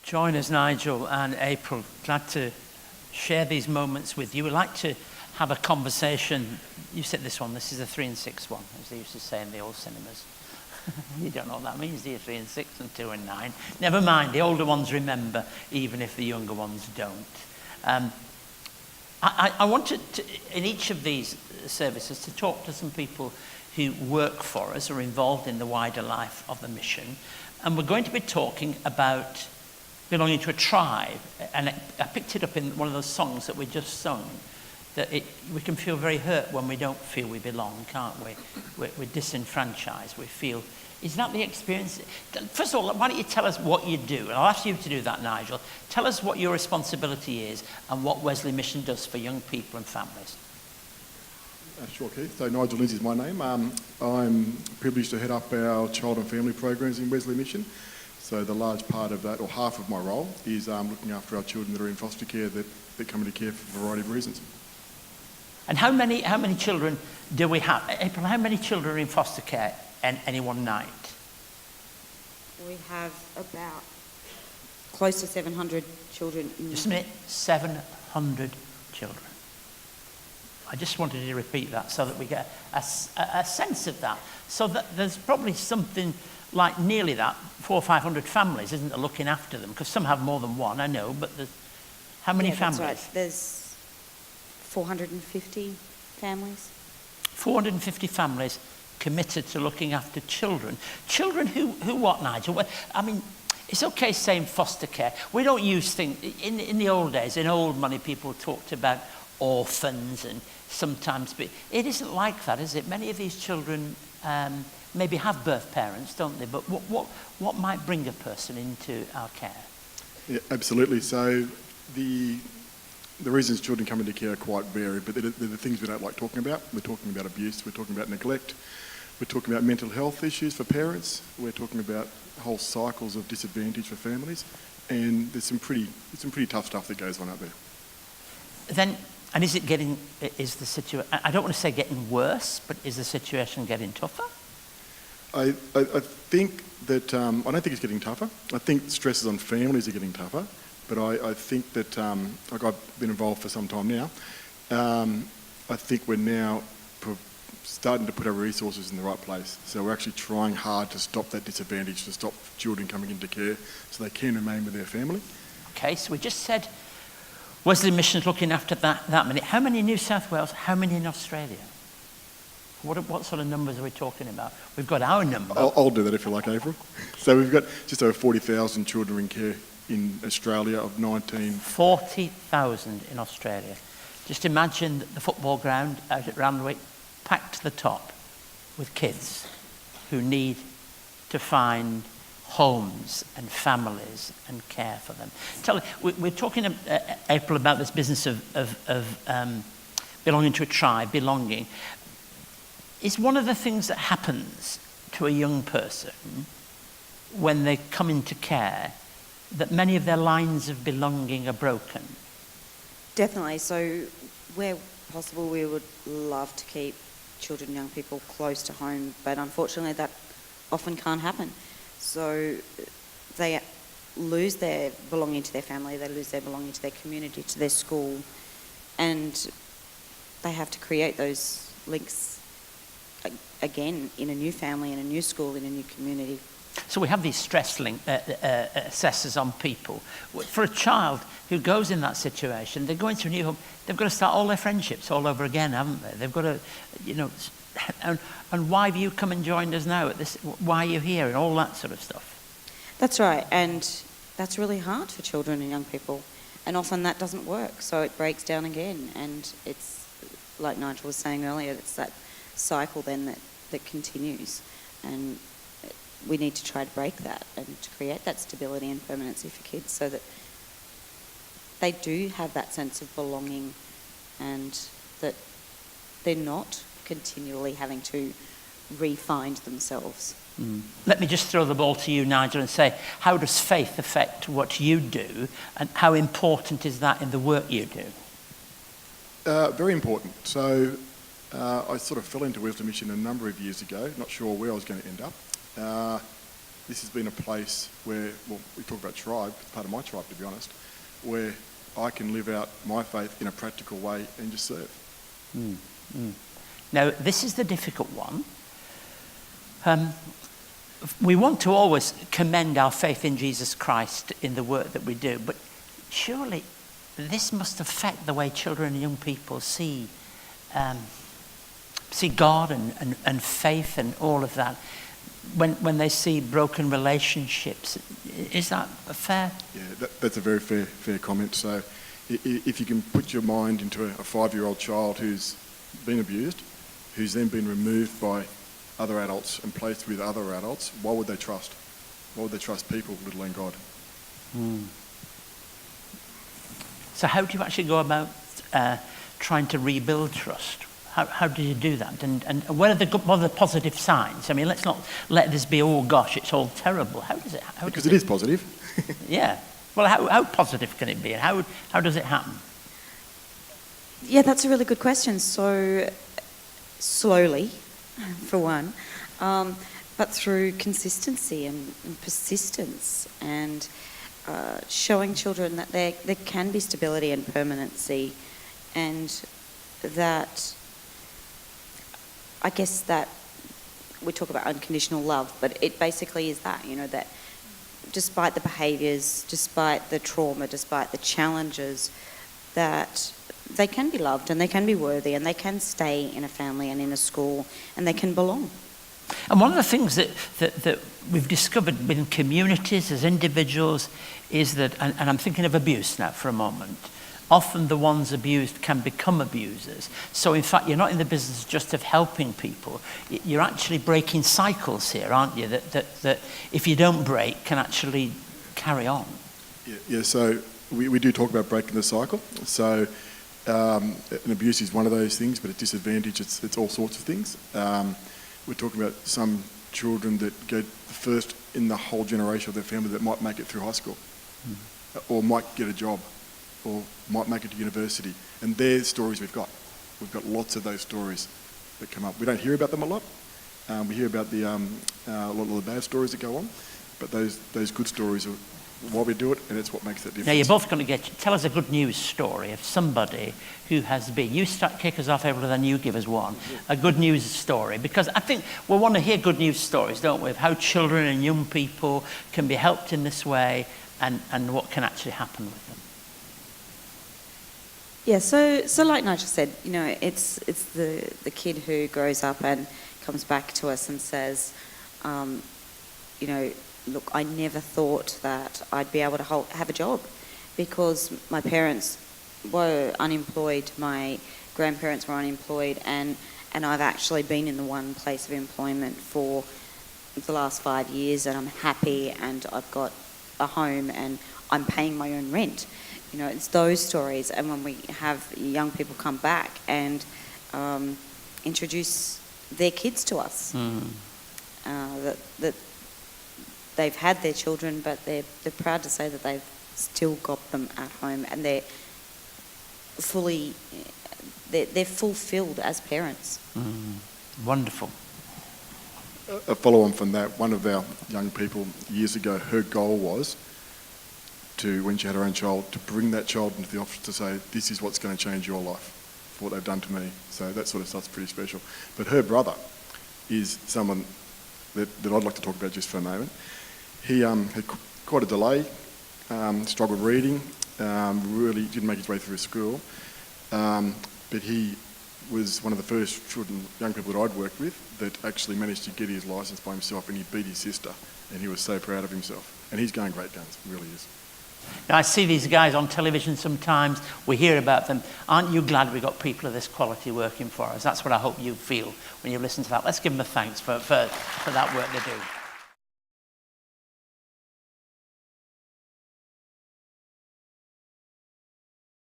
Join us, Nigel and April. Glad to share these moments with you. We'd like to have a conversation. You said this one, this is a 3 and 6 one, as they used to say in the old cinemas. You don't know what that means, do you? 3 and 6 and 2 and 9. Never mind, the older ones remember, even if the younger ones don't. I wanted to, in each of these services, to talk to some people who work for us, or involved in the wider life of the mission. And we're going to be talking about belonging to a tribe. And I picked it up in one of those songs that we just sung, that we can feel very hurt when we don't feel we belong, can't we? We're disenfranchised, we feel. Is that the experience? First of all, why don't you tell us what you do? And I'll ask you to do that, Nigel. Tell us what your responsibility is and what Wesley Mission does for young people and families. Sure, Keith. So Nigel, Lindsey is my name. I'm privileged to head up our child and family programs in Wesley Mission. So the large part of that, or half of my role, is looking after our children that are in foster care that come into care for a variety of reasons. And how many children do we have? April, how many children are in foster care any one night? We have about close to 700 children. Just a minute, 700 children. I just wanted to repeat that so that we get a sense of that. So that there's probably something like nearly that, 400 or 500 families, isn't there, looking after them? Because some have more than one, I know, but there's how many families? That's right. There's 450 families. 450 families committed to looking after children. Children who what, Nigel? Well, I mean, it's okay saying foster care. We don't use things, in the old days, in old money, people talked about orphans and sometimes, but it isn't like that, is it? Many of these children maybe have birth parents, don't they? But what might bring a person into our care? Yeah, absolutely. So the reasons children come into care are quite varied, but they're the things we don't like talking about. We're talking about abuse, we're talking about neglect, we're talking about mental health issues for parents, we're talking about whole cycles of disadvantage for families, and there's some pretty tough stuff that goes on out there. Then, and is the situation, I don't want to say getting worse, but is the situation getting tougher? I think that, I don't think it's getting tougher. I think stresses on families are getting tougher, but I think that, like I've been involved for some time now, I think we're now starting to put our resources in the right place. So we're actually trying hard to stop that disadvantage, to stop children coming into care so they can remain with their family. Okay, so we just said Wesley Mission's looking after that many. How many in New South Wales? How many in Australia? What sort of numbers are we talking about? We've got our number. I'll do that if you like, April. So we've got just over 40,000 children in care in Australia of 19. 40,000 in Australia. Just imagine the football ground out at Randwick, packed to the top with kids who need to find homes and families and care for them. We're talking, April, about this business of belonging to a tribe, belonging. Is one of the things that happens to a young person when they come into care that many of their lines of belonging are broken? Definitely. So where possible, we would love to keep children and young people close to home, but unfortunately that often can't happen. So they lose their belonging to their family, they lose their belonging to their community, to their school, and they have to create those links again in a new family, in a new school, in a new community. So we have these stress assessors on people. For a child who goes in that situation, they're going to a new home, they've got to start all their friendships all over again, haven't they? They've got to, and why have you come and joined us now at this, why are you here, and all that sort of stuff. That's right, and that's really hard for children and young people, and often that doesn't work, so it breaks down again, and it's, like Nigel was saying earlier, it's that cycle then that continues, and we need to try to break that and to create that stability and permanency for kids so that they do have that sense of belonging and that they're not continually having to re-find themselves. Let me just throw the ball to you, Nigel, and say, how does faith affect what you do, and how important is that in the work you do? Very important. So I sort of fell into Wesley Mission a number of years ago, not sure where I was going to end up. this has been a place where, well, we talk about tribe, part of my tribe to be honest, where I can live out my faith in a practical way and just serve. Now, this is the difficult one. We want to always commend our faith in Jesus Christ in the work that we do, but surely this must affect the way children and young people see God and faith and all of that when they see broken relationships. Is that fair? Yeah, that's a very fair comment. So if you can put your mind into a 5-year-old child who's been abused, who's then been removed by other adults and placed with other adults, why would they trust? Why would they trust people, let alone God? So how do you actually go about trying to rebuild trust? How do you do that? And what are the positive signs? I mean, let's not let this be, oh gosh, it's all terrible. Because it is positive. Yeah. Well, how positive can it be? And how does it happen? Yeah, that's a really good question. So, slowly, for one, but through consistency and persistence and showing children that there can be stability and permanency, and that, I guess that we talk about unconditional love, but it basically is that, that despite the behaviours, despite the trauma, despite the challenges, that they can be loved and they can be worthy and they can stay in a family and in a school and they can belong. And one of the things that we've discovered within communities as individuals is that, and I'm thinking of abuse now for a moment, often the ones abused can become abusers. So in fact, you're not in the business just of helping people. You're actually breaking cycles here, aren't you? That if you don't break, can actually carry on. Yeah, so we do talk about breaking the cycle. So an abuse is one of those things, but a disadvantage, it's all sorts of things. We're talking about some children that go the first in the whole generation of their family that might make it through high school, or might get a job, or might make it to university. And they're stories we've got. We've got lots of those stories that come up. We don't hear about them a lot. We hear about a lot of the bad stories that go on, but those good stories are why we do it, and it's what makes that difference. Now, you're both going to tell us a good news story of somebody who has been, you kick us off, Edler, then you give us one, a good news story, because I think we want to hear good news stories, don't we, of how children and young people can be helped in this way and what can actually happen with them. Yeah, so like Nigel said, it's the kid who grows up and comes back to us and says, look, I never thought that I'd be able to have a job because my parents were unemployed, my grandparents were unemployed, and I've actually been in the one place of employment for the last 5 years, and I'm happy, and I've got a home, and I'm paying my own rent. It's those stories. And when we have young people come back and introduce their kids to us, that they've had their children, but they're proud to say that they've still got them at home, and they're fulfilled as parents. Wonderful. A follow-on from that, one of our young people years ago, her goal was to, when she had her own child, to bring that child into the office to say, this is what's going to change your life for what they've done to me. So that sort of stuff's pretty special. But her brother is someone that I'd like to talk about just for a moment. He had quite a delay, struggled reading, really didn't make his way through school, but he was one of the first young people that I'd worked with that actually managed to get his licence by himself, and he beat his sister, and he was so proud of himself. And he's going great guns, really is. Now, I see these guys on television sometimes, we hear about them. Aren't you glad we got people of this quality working for us? That's what I hope you feel when you listen to that. Let's give them a thanks for that work they do.